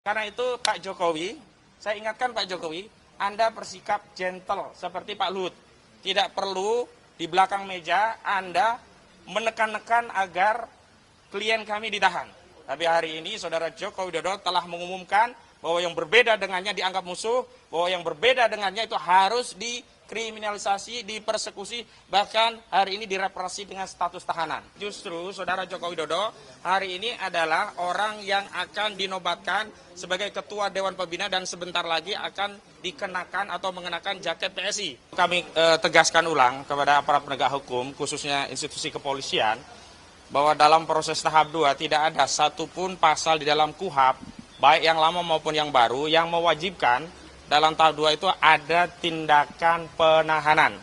Karena itu Pak Jokowi, saya ingatkan Pak Jokowi, Anda bersikap gentle seperti Pak Luhut. Tidak perlu di belakang meja Anda menekan-nekan agar klien kami ditahan. Tapi hari ini Saudara Joko Widodo telah mengumumkan bahwa yang berbeda dengannya dianggap musuh, bahwa yang berbeda dengannya itu harus dikriminalisasi, dipersekusi, bahkan hari ini direpresi dengan status tahanan. Justru Saudara Joko Widodo hari ini adalah orang yang akan dinobatkan sebagai Ketua Dewan Pembina dan sebentar lagi akan dikenakan atau mengenakan jaket PSI. Kami tegaskan ulang kepada aparat penegak hukum, khususnya institusi kepolisian, bahwa dalam proses tahap 2 tidak ada satupun pasal di dalam KUHP, baik yang lama maupun yang baru, yang mewajibkan dalam tahap 2 itu ada tindakan penahanan.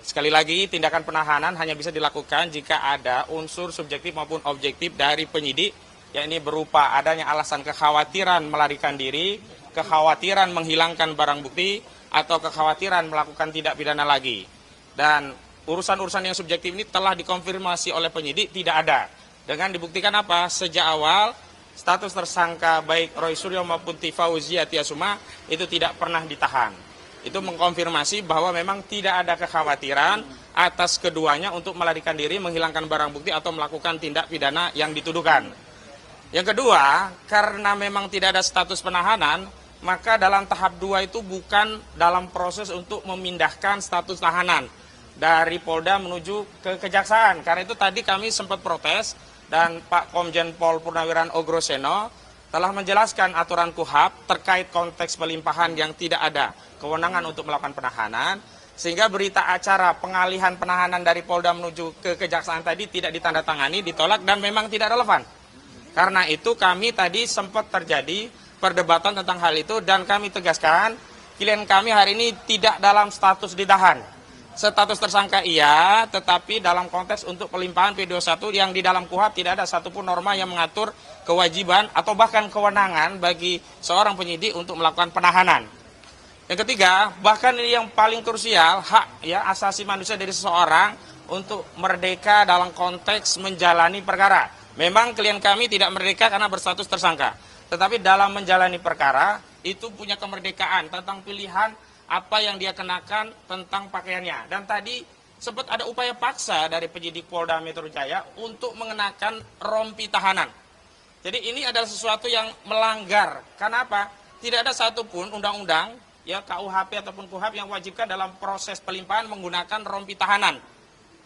Sekali lagi, tindakan penahanan hanya bisa dilakukan jika ada unsur subjektif maupun objektif dari penyidik, yakni berupa adanya alasan kekhawatiran melarikan diri, kekhawatiran menghilangkan barang bukti, atau kekhawatiran melakukan tindak pidana lagi. Dan urusan-urusan yang subjektif ini telah dikonfirmasi oleh penyidik tidak ada. Dengan dibuktikan apa? Sejak awal, status tersangka baik Roy Suryo maupun Fauzia Tiasuma itu tidak pernah ditahan. Itu mengkonfirmasi bahwa memang tidak ada kekhawatiran atas keduanya untuk melarikan diri, menghilangkan barang bukti atau melakukan tindak pidana yang dituduhkan. Yang kedua, karena memang tidak ada status penahanan, maka dalam tahap 2 itu bukan dalam proses untuk memindahkan status tahanan dari Polda menuju ke Kejaksaan. Karena itu tadi kami sempat protes, dan Pak Komjen Pol Purnawiran Ogroseno telah menjelaskan aturan KUHP terkait konteks pelimpahan yang tidak ada kewenangan untuk melakukan penahanan, sehingga berita acara pengalihan penahanan dari Polda menuju ke Kejaksaan tadi tidak ditandatangani, ditolak, dan memang tidak relevan. Karena itu kami tadi sempat terjadi perdebatan tentang hal itu, dan kami tegaskan klien kami hari ini tidak dalam status ditahan. Status tersangka iya, tetapi dalam konteks untuk pelimpahan P21 yang di dalam KUHP tidak ada satupun norma yang mengatur kewajiban atau bahkan kewenangan bagi seorang penyidik untuk melakukan penahanan. Yang ketiga, bahkan ini yang paling krusial, hak ya asasi manusia dari seseorang untuk merdeka dalam konteks menjalani perkara. Memang klien kami tidak merdeka karena berstatus tersangka, tetapi dalam menjalani perkara itu punya kemerdekaan tentang pilihan apa yang dia kenakan tentang pakaiannya. Dan tadi sempat ada upaya paksa dari penyidik Polda Metro Jaya untuk mengenakan rompi tahanan. Jadi ini adalah sesuatu yang melanggar. Karena apa? Tidak ada satupun undang-undang, ya KUHP ataupun KUHP yang wajibkan dalam proses pelimpahan menggunakan rompi tahanan.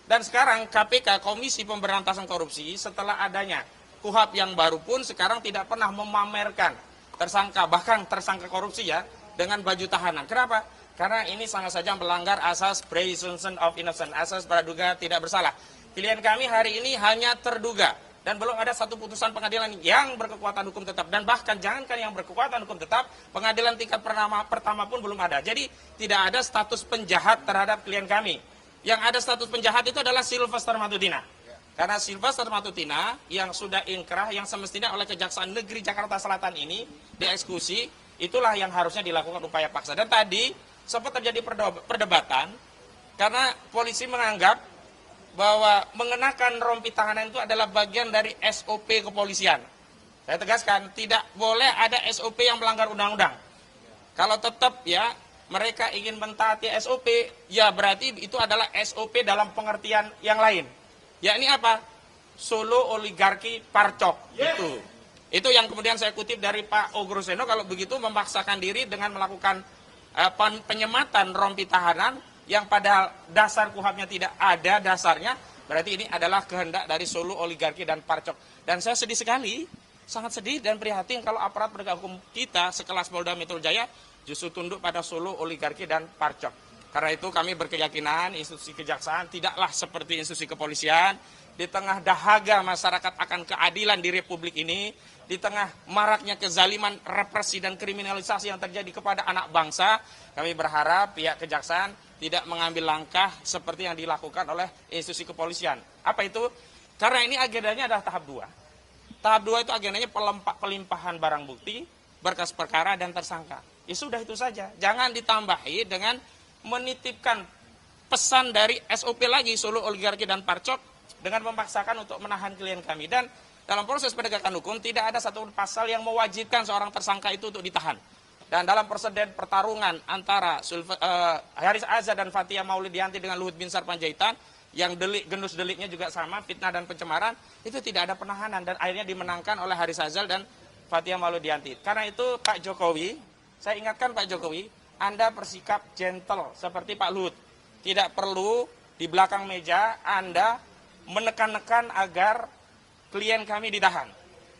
Dan sekarang KPK, Komisi Pemberantasan Korupsi, setelah adanya KUHP yang baru pun sekarang tidak pernah memamerkan tersangka, bahkan tersangka korupsi ya, dengan baju tahanan. Kenapa? Karena ini sangat saja melanggar asas presumption of innocence, asas praduga tidak bersalah. Klien kami hari ini hanya terduga, dan belum ada satu putusan pengadilan yang berkekuatan hukum tetap. Dan bahkan jangankan yang berkekuatan hukum tetap, pengadilan tingkat pertama pun belum ada. Jadi tidak ada status penjahat terhadap klien kami. Yang ada status penjahat itu adalah Sylvester Matutina. Karena Sylvester Matutina yang sudah inkrah, yang semestinya oleh Kejaksaan Negeri Jakarta Selatan ini dieksekusi, itulah yang harusnya dilakukan upaya paksa. Dan tadi sempat terjadi perdebatan karena polisi menganggap bahwa mengenakan rompi tahanan itu adalah bagian dari SOP kepolisian. Saya tegaskan, tidak boleh ada SOP yang melanggar undang-undang. Kalau tetap ya mereka ingin mentaati SOP, ya berarti itu adalah SOP dalam pengertian yang lain. Yakni apa? Solo oligarki parcok. Yes. Itu yang kemudian saya kutip dari Pak Ogroseno, kalau begitu memaksakan diri dengan melakukan penyematan rompi tahanan yang pada dasar KUHP-nya tidak ada dasarnya, berarti ini adalah kehendak dari Solo oligarki dan parcok. Dan saya sedih sekali, sangat sedih dan prihatin kalau aparat penegak hukum kita sekelas Polda Metro Jaya justru tunduk pada Solo oligarki dan parcok. Karena itu kami berkeyakinan institusi kejaksaan tidaklah seperti institusi kepolisian. Di tengah dahaga masyarakat akan keadilan di Republik ini, di tengah maraknya kezaliman, represi, dan kriminalisasi yang terjadi kepada anak bangsa, kami berharap pihak kejaksaan tidak mengambil langkah seperti yang dilakukan oleh institusi kepolisian. Apa itu? Karena ini agendanya adalah tahap 2. Tahap 2 itu agendanya pelimpahan barang bukti, berkas perkara, dan tersangka. Ya sudah itu saja. Jangan ditambahi dengan menitipkan pesan dari SOP lagi, Solo oligarki dan parcok, dengan memaksakan untuk menahan klien kami. Dan dalam proses penegakan hukum tidak ada satu pasal yang mewajibkan seorang tersangka itu untuk ditahan. Dan dalam perseden pertarungan antara Haris Azhar dan Fathia Maulidiyanti dengan Luhut Binsar Panjaitan, yang genus deliknya juga sama, fitnah dan pencemaran, itu tidak ada penahanan dan akhirnya dimenangkan oleh Haris Azhar dan Fathia Maulidiyanti. Karena itu Pak Jokowi, saya ingatkan Pak Jokowi, Anda bersikap gentle seperti Pak Luhut. Tidak perlu di belakang meja Anda menekan-nekan agar klien kami ditahan.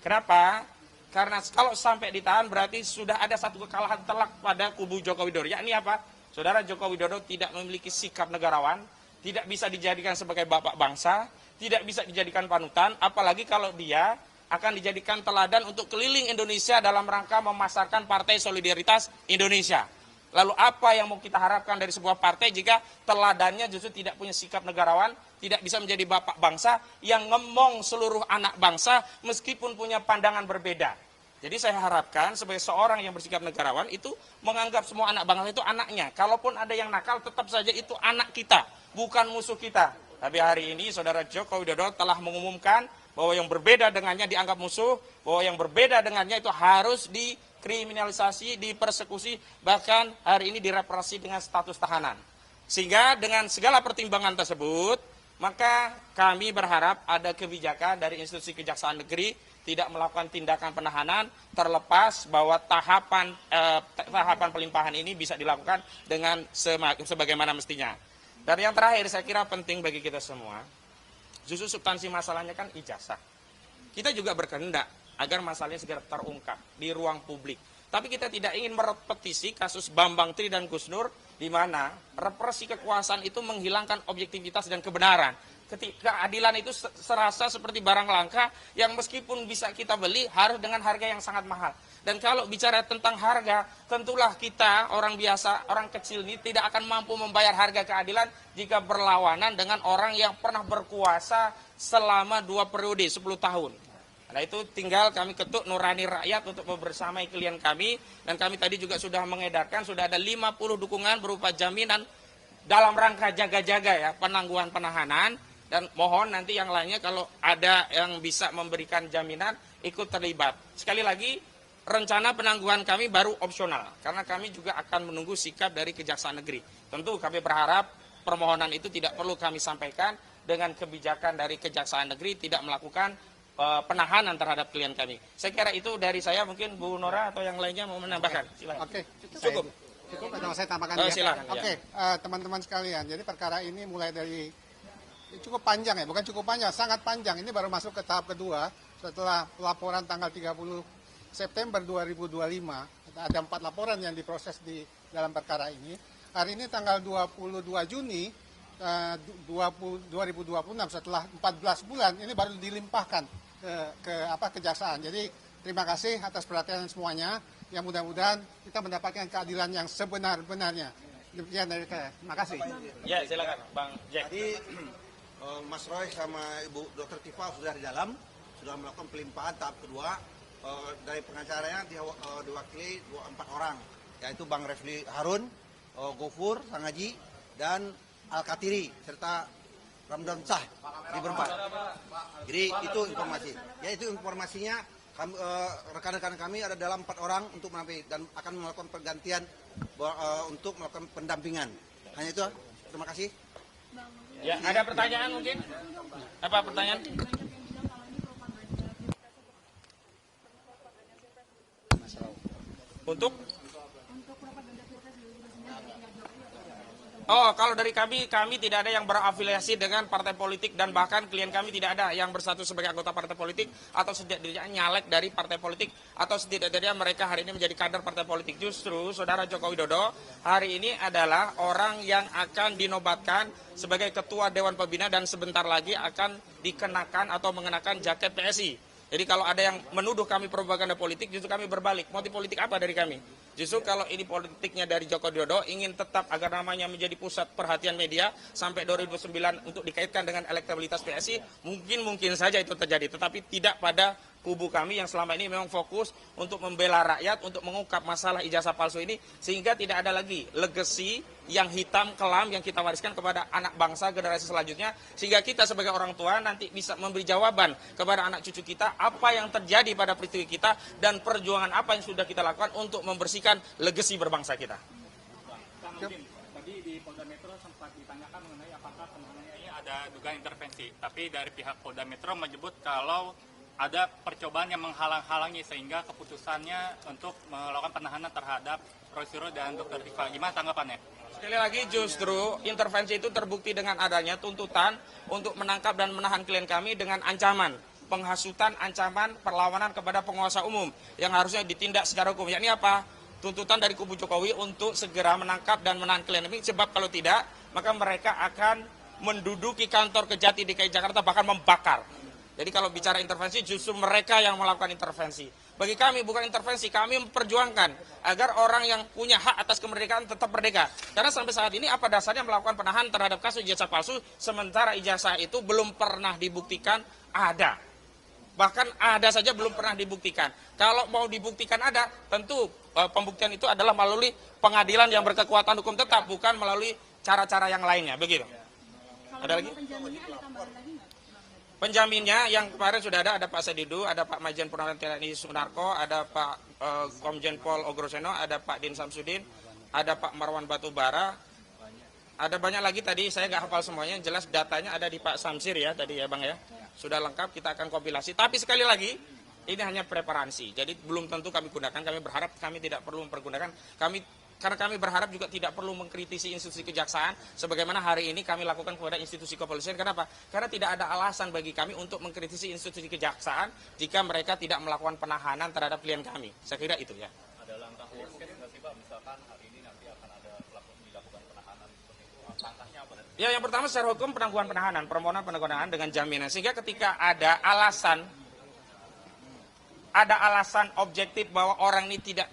Kenapa? Karena kalau sampai ditahan berarti sudah ada satu kekalahan telak pada kubu Joko Widodo. Yakni apa? Saudara Joko Widodo tidak memiliki sikap negarawan, tidak bisa dijadikan sebagai bapak bangsa, tidak bisa dijadikan panutan, apalagi kalau dia akan dijadikan teladan untuk keliling Indonesia dalam rangka memasarkan Partai Solidaritas Indonesia. Lalu apa yang mau kita harapkan dari sebuah partai jika teladannya justru tidak punya sikap negarawan, tidak bisa menjadi bapak bangsa yang ngemong seluruh anak bangsa meskipun punya pandangan berbeda. Jadi saya harapkan sebagai seorang yang bersikap negarawan itu menganggap semua anak bangsa itu anaknya. Kalaupun ada yang nakal tetap saja itu anak kita, bukan musuh kita. Tapi hari ini saudara Joko Widodo telah mengumumkan bahwa yang berbeda dengannya dianggap musuh, bahwa yang berbeda dengannya itu harus dikriminalisasi, dipersekusi, bahkan hari ini direpresi dengan status tahanan. Sehingga dengan segala pertimbangan tersebut, maka kami berharap ada kebijakan dari institusi Kejaksaan Negeri tidak melakukan tindakan penahanan terlepas bahwa tahapan pelimpahan ini bisa dilakukan dengan sebagaimana mestinya. Dan yang terakhir saya kira penting bagi kita semua, justru substansi masalahnya kan ijazah. Kita juga berkehendak agar masalahnya segera terungkap di ruang publik. Tapi kita tidak ingin merepetisi kasus Bambang Tri dan Gus Nur, di mana represi kekuasaan itu menghilangkan objektivitas dan kebenaran. Ketika keadilan itu serasa seperti barang langka yang meskipun bisa kita beli harus dengan harga yang sangat mahal. Dan kalau bicara tentang harga, tentulah kita orang biasa, orang kecil ini tidak akan mampu membayar harga keadilan jika berlawanan dengan orang yang pernah berkuasa selama 2 periode 10 tahun. Nah itu tinggal kami ketuk nurani rakyat untuk membersamai klien kami. Dan kami tadi juga sudah mengedarkan, sudah ada 50 dukungan berupa jaminan dalam rangka jaga-jaga ya, penangguhan penahanan. Dan mohon nanti yang lainnya kalau ada yang bisa memberikan jaminan ikut terlibat. Sekali lagi, rencana penangguhan kami baru opsional. Karena kami juga akan menunggu sikap dari Kejaksaan Negeri. Tentu kami berharap permohonan itu tidak perlu kami sampaikan dengan kebijakan dari Kejaksaan Negeri tidak melakukan penahanan terhadap klien kami. Saya kira itu dari saya, mungkin Bu Nora atau yang lainnya mau menambahkan. Silakan. Oke, Cukup. Cukup atau saya tambahkan ya? Silakan. Oke, teman-teman sekalian, jadi perkara ini mulai dari cukup panjang ya, bukan cukup panjang, sangat panjang. Ini baru masuk ke tahap kedua setelah laporan tanggal 30 September 2025. Ada 4 laporan yang diproses di dalam perkara ini. Hari ini tanggal 22 Juni 2026 setelah 14 bulan ini baru dilimpahkan ke kejaksaan. Jadi terima kasih atas perhatian semuanya. Yang mudah-mudahan kita mendapatkan keadilan yang sebenar-benarnya. Demikian dari saya. Terima kasih. Ya, silakan Bang Jack. Tadi Mas Roy sama Ibu Dr. Tifa sudah di dalam, sudah melakukan pelimpahan tahap kedua. Dari pengacaranya diwakili 4 orang, yaitu Bang Refli Harun, Gofur Sangaji, dan Al-Katiri, serta Ramdan Shah di berempat. Jadi itu informasi. Ya itu informasinya, rekan-rekan kami ada dalam 4 orang untuk menampilkan dan akan melakukan pergantian untuk melakukan pendampingan. Hanya itu, terima kasih. Ya, ada pertanyaan mungkin? Apa pertanyaan? Untuk? Oh, kalau dari kami tidak ada yang berafiliasi dengan partai politik dan bahkan klien kami tidak ada yang bersatu sebagai anggota partai politik atau setidaknya nyalek dari partai politik atau setidaknya mereka hari ini menjadi kader partai politik. Justru Saudara Joko Widodo hari ini adalah orang yang akan dinobatkan sebagai Ketua Dewan Pembina dan sebentar lagi akan dikenakan atau mengenakan jaket PSI. Jadi kalau ada yang menuduh kami propaganda politik, justru kami berbalik. Motif politik apa dari kami? Justru kalau ini politiknya dari Joko Widodo ingin tetap agar namanya menjadi pusat perhatian media sampai 2009 untuk dikaitkan dengan elektabilitas PSI, mungkin saja itu terjadi, tetapi tidak pada kubu kami yang selama ini memang fokus untuk membela rakyat, untuk mengungkap masalah ijazah palsu ini, sehingga tidak ada lagi legacy yang hitam kelam yang kita wariskan kepada anak bangsa generasi selanjutnya, sehingga kita sebagai orang tua nanti bisa memberi jawaban kepada anak cucu kita apa yang terjadi pada peristiwa kita dan perjuangan apa yang sudah kita lakukan untuk membersihkan legacy berbangsa kita. Kang Udin, tadi di Polda Metro sempat ditanyakan mengenai apakah penahanannya ini ada dugaan intervensi, tapi dari pihak Polda Metro menyebut kalau ada percobaan yang menghalang-halangi sehingga keputusannya untuk melakukan penahanan terhadap Roy Suryo dan Dr. Tifal. Gimana tanggapannya? Sekali lagi justru intervensi itu terbukti dengan adanya tuntutan untuk menangkap dan menahan klien kami dengan ancaman penghasutan, ancaman perlawanan kepada penguasa umum yang harusnya ditindak secara hukum. Yakni apa? Tuntutan dari kubu Jokowi untuk segera menangkap dan menahan klien ini, sebab kalau tidak maka mereka akan menduduki kantor Kejati DKI Jakarta, bahkan membakar. Jadi kalau bicara intervensi justru mereka yang melakukan intervensi. Bagi kami bukan intervensi, kami memperjuangkan agar orang yang punya hak atas kemerdekaan tetap merdeka. Karena sampai saat ini apa dasarnya melakukan penahanan terhadap kasus ijazah palsu, sementara ijazah itu belum pernah dibuktikan ada. Bahkan ada saja belum pernah dibuktikan. Kalau mau dibuktikan ada, tentu pembuktian itu adalah melalui pengadilan yang berkekuatan hukum tetap, bukan melalui cara-cara yang lainnya. Begitu. Ada lagi? Penjaminnya yang kemarin sudah ada Pak Sedidu, ada Pak Majen Purnawirawan TNI Sunarko, ada Pak Komjen Pol Ogroseno, ada Pak Din Samsudin, ada Pak Marwan Batubara, ada banyak lagi tadi, saya nggak hafal semuanya, jelas datanya ada di Pak Samsir ya tadi ya Bang ya. Sudah lengkap, kita akan kompilasi. Tapi sekali lagi, ini hanya preparansi, jadi belum tentu kami gunakan, kami berharap kami tidak perlu mempergunakan, karena kami berharap juga tidak perlu mengkritisi institusi kejaksaan sebagaimana hari ini kami lakukan kepada institusi kepolisian. Kenapa? Karena tidak ada alasan bagi kami untuk mengkritisi institusi kejaksaan jika mereka tidak melakukan penahanan terhadap klien kami. Saya kira itu ya. Ada langkah worst case nggak sih Pak? Misalkan hari ini nanti akan ada dilakukan penahanan seperti itu. Langkahnya apa? Ya, yang pertama secara hukum penangguhan penahanan, permohonan penangguhan dengan jaminan. Sehingga ketika ada alasan objektif bahwa orang ini tidak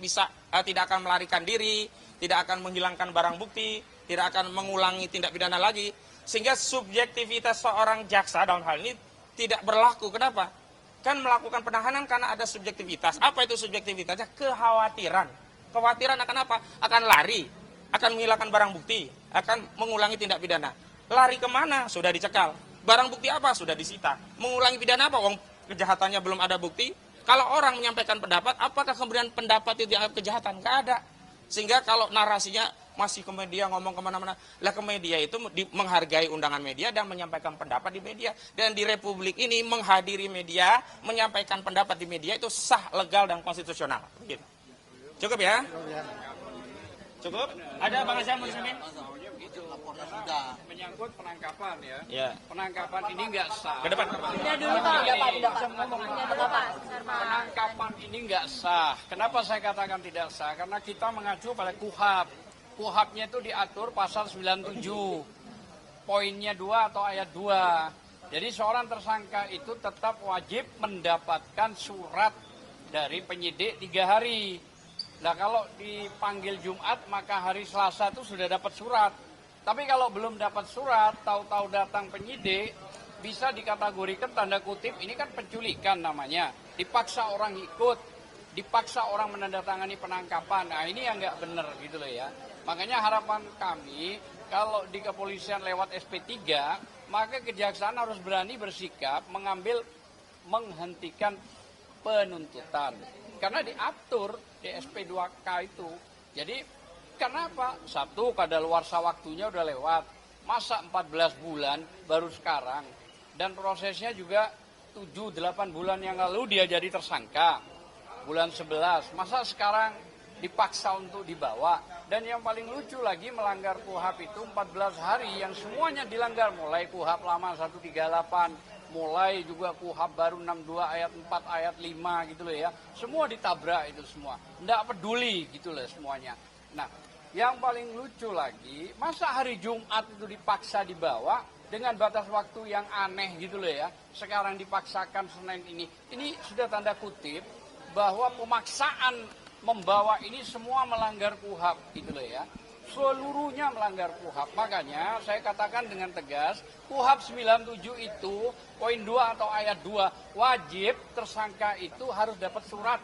akan melarikan diri, tidak akan menghilangkan barang bukti, tidak akan mengulangi tindak pidana lagi, sehingga subjektivitas seorang jaksa dalam hal ini tidak berlaku. Kenapa? Kan melakukan penahanan karena ada subjektivitas. Apa itu subjektivitasnya? Kekhawatiran. Kekhawatiran akan apa? Akan lari, akan menghilangkan barang bukti, akan mengulangi tindak pidana. Lari kemana? Sudah dicekal. Barang bukti apa? Sudah disita. Mengulangi pidana apa? Wong kejahatannya belum ada bukti. Kalau orang menyampaikan pendapat, apakah kemudian pendapat itu dianggap kejahatan? Nggak ada. Sehingga kalau narasinya masih ke media, ngomong kemana-mana, lah ke media itu menghargai undangan media dan menyampaikan pendapat di media. Dan di Republik ini menghadiri media, menyampaikan pendapat di media itu sah, legal, dan konstitusional. Begitu. Cukup ya? Cukup? Ada Bang Azam Muslimin? Menyangkut penangkapan ya. Ya. Penangkapan ini nggak sah. Ke depan. Penangkapan ini nggak sah. Kenapa saya katakan tidak sah? Karena kita mengacu pada KUHAP. KUHAP-nya itu diatur pasal 97. Poinnya 2 atau ayat 2. Jadi seorang tersangka itu tetap wajib mendapatkan surat dari penyidik 3 hari. Nah kalau dipanggil Jumat maka hari Selasa itu sudah dapat surat. Tapi kalau belum dapat surat, tahu-tahu datang penyidik, bisa dikategorikan tanda kutip, ini kan penculikan namanya. Dipaksa orang ikut, dipaksa orang menandatangani penangkapan. Nah ini yang nggak benar gitu loh ya. Makanya harapan kami, kalau di kepolisian lewat SP3, maka kejaksaan harus berani bersikap menghentikan penuntutan. Karena diatur di SP2K itu. Jadi karena apa? Satu, kadaluarsa waktunya udah lewat. Masa 14 bulan baru sekarang. Dan prosesnya juga 7-8 bulan yang lalu dia jadi tersangka. Bulan 11. Masa sekarang dipaksa untuk dibawa. Dan yang paling lucu lagi melanggar KUHAP itu 14 hari yang semuanya dilanggar. Mulai KUHAP lama 138. Mulai juga KUHAP baru 62 ayat 4 ayat 5 gitu loh ya. Semua ditabrak itu semua. Nggak peduli gitu loh semuanya. Nah, yang paling lucu lagi, masa hari Jumat itu dipaksa dibawa dengan batas waktu yang aneh gitu loh ya. Sekarang dipaksakan Senin ini. Ini sudah tanda kutip bahwa pemaksaan membawa ini semua melanggar KUHAP gitu loh ya. seluruhnya melanggar KUHAP. Makanya saya katakan dengan tegas, KUHAP 97 itu poin 2 atau ayat 2, wajib tersangka itu harus dapat surat.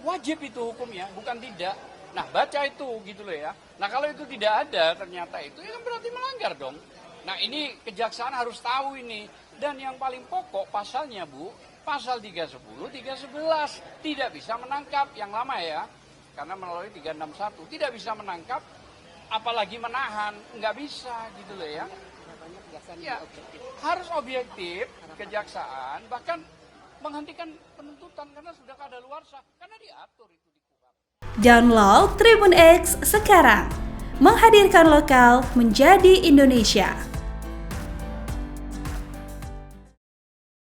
Wajib itu hukumnya, bukan tidak. Nah, baca itu gitu loh ya. Nah, kalau itu tidak ada ternyata itu ya kan berarti melanggar dong. Nah, ini kejaksaan harus tahu ini. Dan yang paling pokok pasalnya, Bu, pasal 310, 311 tidak bisa menangkap yang lama ya. Karena melalui 361 tidak bisa menangkap apalagi menahan, nggak bisa gitu loh ya. Ya, harus objektif kejaksaan, bahkan menghentikan penuntutan karena sudah kadaluarsa, karena diatur itu di KUHAP. Download Tribun X sekarang, menghadirkan lokal menjadi Indonesia.